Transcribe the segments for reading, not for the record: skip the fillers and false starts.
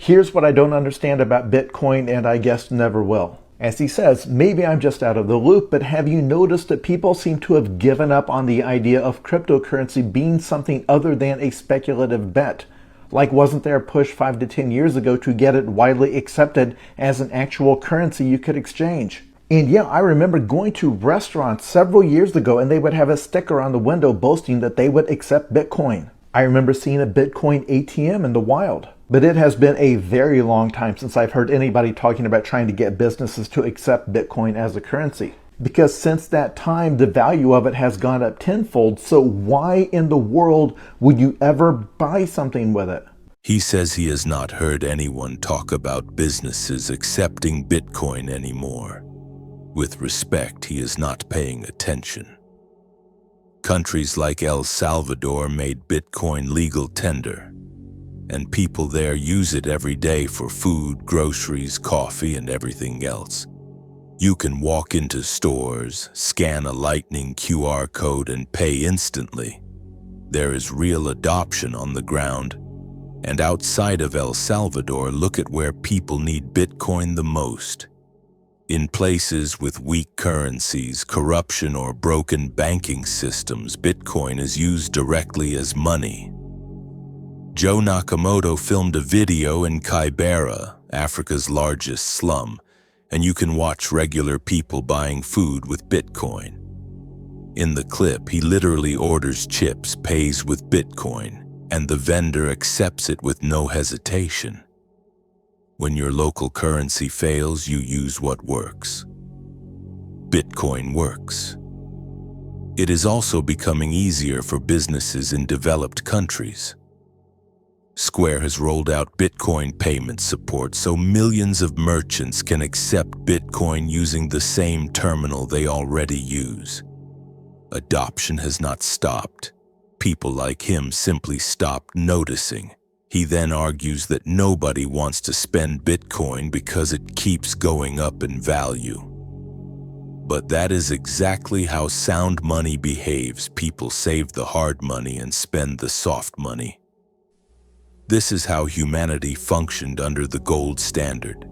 Here's what I don't understand about Bitcoin and I guess never will. As he says, maybe I'm just out of the loop, but have you noticed that people seem to have given up on the idea of cryptocurrency being something other than a speculative bet? Like, wasn't there a push 5 to 10 years ago to get it widely accepted as an actual currency you could exchange? And yeah, I remember going to restaurants several years ago and they would have a sticker on the window boasting that they would accept Bitcoin. I remember seeing a Bitcoin ATM in the wild. But it has been a very long time since I've heard anybody talking about trying to get businesses to accept Bitcoin as a currency. Because since that time, the value of it has gone up tenfold. So why in the world would you ever buy something with it? He says he has not heard anyone talk about businesses accepting Bitcoin anymore. With respect, he is not paying attention. Countries like El Salvador made Bitcoin legal tender, and people there use it every day for food, groceries, coffee, and everything else. You can walk into stores, scan a lightning QR code, and pay instantly. There is real adoption on the ground. And outside of El Salvador, look at where people need Bitcoin the most. In places with weak currencies, corruption, or broken banking systems, Bitcoin is used directly as money. Joe Nakamoto filmed a video in Kibera, Africa's largest slum, and you can watch regular people buying food with Bitcoin. In the clip, he literally orders chips, pays with Bitcoin, and the vendor accepts it with no hesitation. When your local currency fails, you use what works. Bitcoin works. It is also becoming easier for businesses in developed countries. Square has rolled out Bitcoin payment support so millions of merchants can accept Bitcoin using the same terminal they already use. Adoption has not stopped. People like him simply stopped noticing. He then argues that nobody wants to spend Bitcoin because it keeps going up in value. But that is exactly how sound money behaves. People save the hard money and spend the soft money. This is how humanity functioned under the gold standard.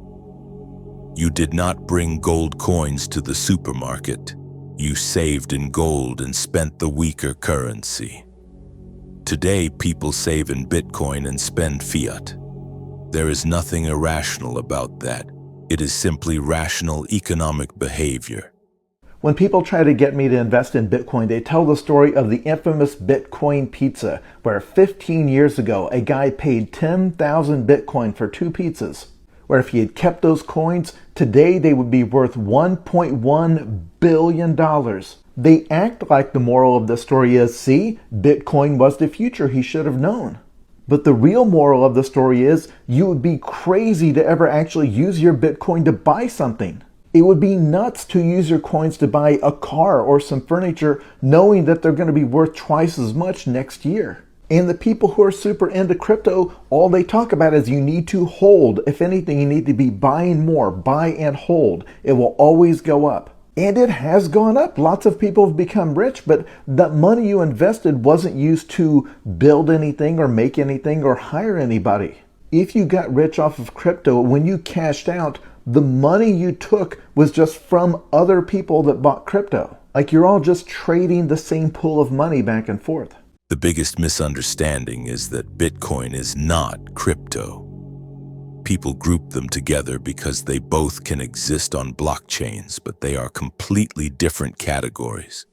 You did not bring gold coins to the supermarket. You saved in gold and spent the weaker currency. Today, people save in Bitcoin and spend fiat. There is nothing irrational about that. It is simply rational economic behavior. When people try to get me to invest in Bitcoin, they tell the story of the infamous Bitcoin pizza, where 15 years ago, a guy paid 10,000 Bitcoin for 2 pizzas, where if he had kept those coins, today they would be worth $1.1 billion. They act like the moral of the story is, see, Bitcoin was the future, he should have known. But the real moral of the story is, you would be crazy to ever actually use your Bitcoin to buy something. It would be nuts to use your coins to buy a car or some furniture knowing that they're going to be worth twice as much next year. And the people who are super into crypto, all they talk about is you need to hold. If anything, you need to be buying more, buy and hold. It will always go up. And it has gone up. Lots of people have become rich, but the money you invested wasn't used to build anything or make anything or hire anybody. If you got rich off of crypto, when you cashed out, the money you took was just from other people that bought crypto. Like you're all just trading the same pool of money back and forth. The biggest misunderstanding is that Bitcoin is not crypto. People group them together because they both can exist on blockchains, but they are completely different categories.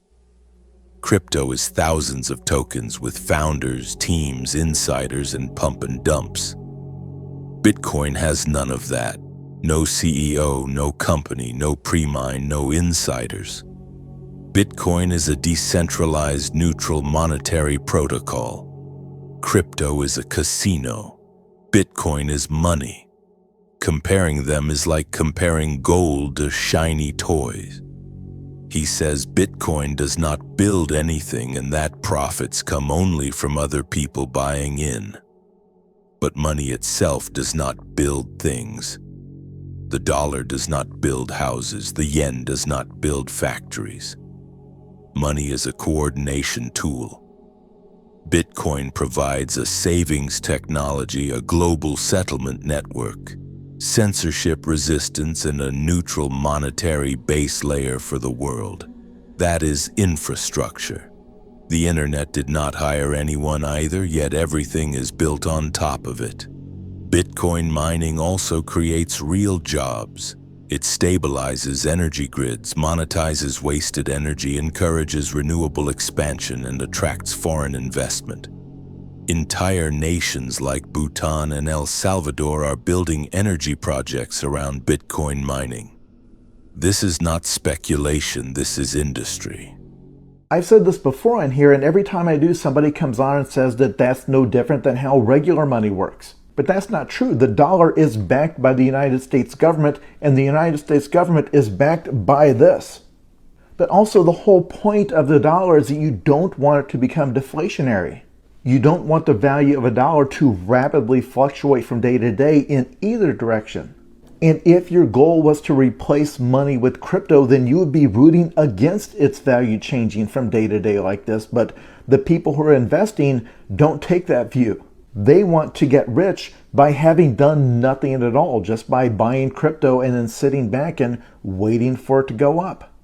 Crypto is thousands of tokens with founders, teams, insiders, and pump and dumps. Bitcoin has none of that. No CEO, no company, no pre-mine, no insiders. Bitcoin is a decentralized, neutral monetary protocol. Crypto is a casino. Bitcoin is money. Comparing them is like comparing gold to shiny toys. He says Bitcoin does not build anything and that profits come only from other people buying in. But money itself does not build things. The dollar does not build houses. The yen does not build factories. Money is a coordination tool. Bitcoin provides a savings technology, a global settlement network, censorship resistance, and a neutral monetary base layer for the world. That is infrastructure. The internet did not hire anyone either, yet everything is built on top of it. Bitcoin mining also creates real jobs. It stabilizes energy grids, monetizes wasted energy, encourages renewable expansion, and attracts foreign investment. Entire nations like Bhutan and El Salvador are building energy projects around Bitcoin mining. This is not speculation, this is industry. I've said this before on here, and every time I do, somebody comes on and says that that's no different than how regular money works. But that's not true. The dollar is backed by the United States government, and the United States government is backed by this. But also the whole point of the dollar is that you don't want it to become deflationary. You don't want the value of a dollar to rapidly fluctuate from day to day in either direction. And if your goal was to replace money with crypto, then you would be rooting against its value changing from day to day like this. But the people who are investing don't take that view. They want to get rich by having done nothing at all, just by buying crypto and then sitting back and waiting for it to go up.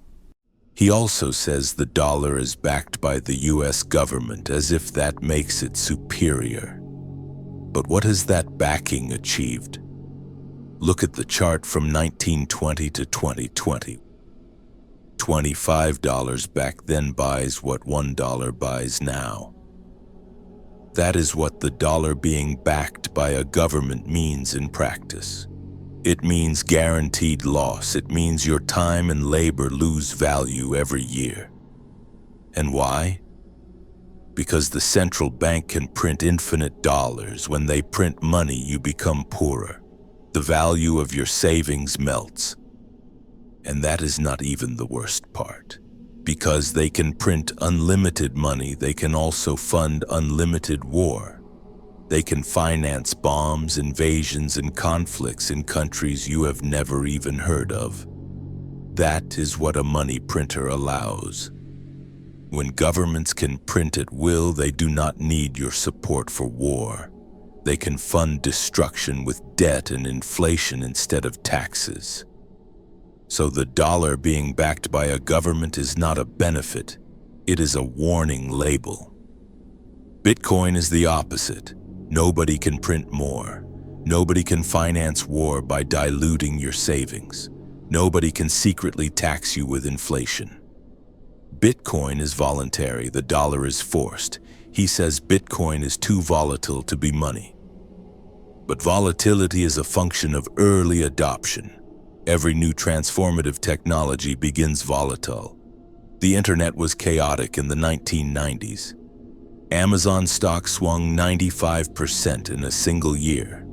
He also says the dollar is backed by the US government, as if that makes it superior. But what has that backing achieved? Look at the chart from 1920 to 2020. $25 back then buys what $1 buys now. That is what the dollar being backed by a government means in practice. It means guaranteed loss. It means your time and labor lose value every year. And why? Because the central bank can print infinite dollars. When they print money, you become poorer. The value of your savings melts. And that is not even the worst part. Because they can print unlimited money, they can also fund unlimited war. They can finance bombs, invasions, and conflicts in countries you have never even heard of. That is what a money printer allows. When governments can print at will, they do not need your support for war. They can fund destruction with debt and inflation instead of taxes. So the dollar being backed by a government is not a benefit, it is a warning label. Bitcoin is the opposite. Nobody can print more. Nobody can finance war by diluting your savings. Nobody can secretly tax you with inflation. Bitcoin is voluntary, the dollar is forced. He says Bitcoin is too volatile to be money. But volatility is a function of early adoption. Every new transformative technology begins volatile. The internet was chaotic in the 1990s. Amazon stock swung 95% in a single year.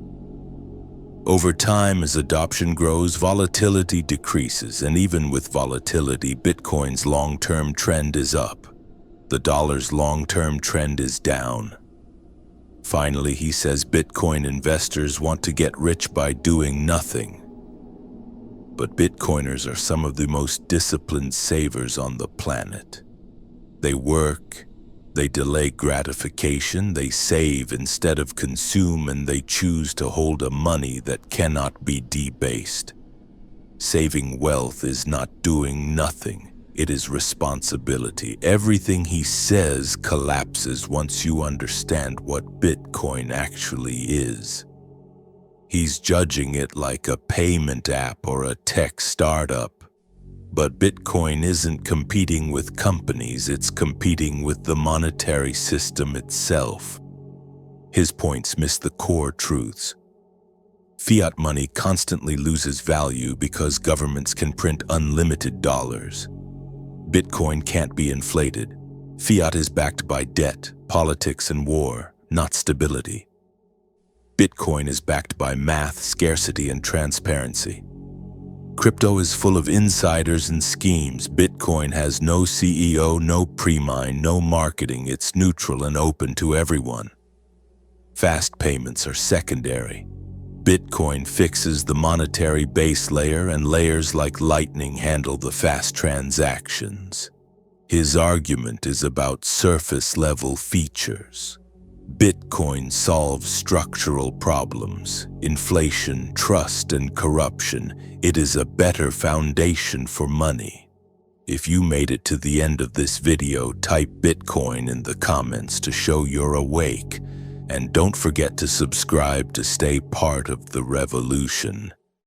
Over time, as adoption grows, volatility decreases, and even with volatility, Bitcoin's long-term trend is up. The dollar's long-term trend is down. Finally, he says Bitcoin investors want to get rich by doing nothing. But Bitcoiners are some of the most disciplined savers on the planet. They work, they delay gratification, they save instead of consume, and they choose to hold a money that cannot be debased. Saving wealth is not doing nothing, it is responsibility. Everything he says collapses once you understand what Bitcoin actually is. He's judging it like a payment app or a tech startup. But Bitcoin isn't competing with companies, it's competing with the monetary system itself. His points miss the core truths. Fiat money constantly loses value because governments can print unlimited dollars. Bitcoin can't be inflated. Fiat is backed by debt, politics, and war, not stability. Bitcoin is backed by math, scarcity, and transparency. Crypto is full of insiders and schemes. Bitcoin has no CEO, no pre-mine, no marketing. It's neutral and open to everyone. Fast payments are secondary. Bitcoin fixes the monetary base layer, and layers like Lightning handle the fast transactions. His argument is about surface-level features. Bitcoin solves structural problems, inflation, trust, and corruption. It is a better foundation for money. If you made it to the end of this video, type Bitcoin in the comments to show you're awake. And don't forget to subscribe to stay part of the revolution.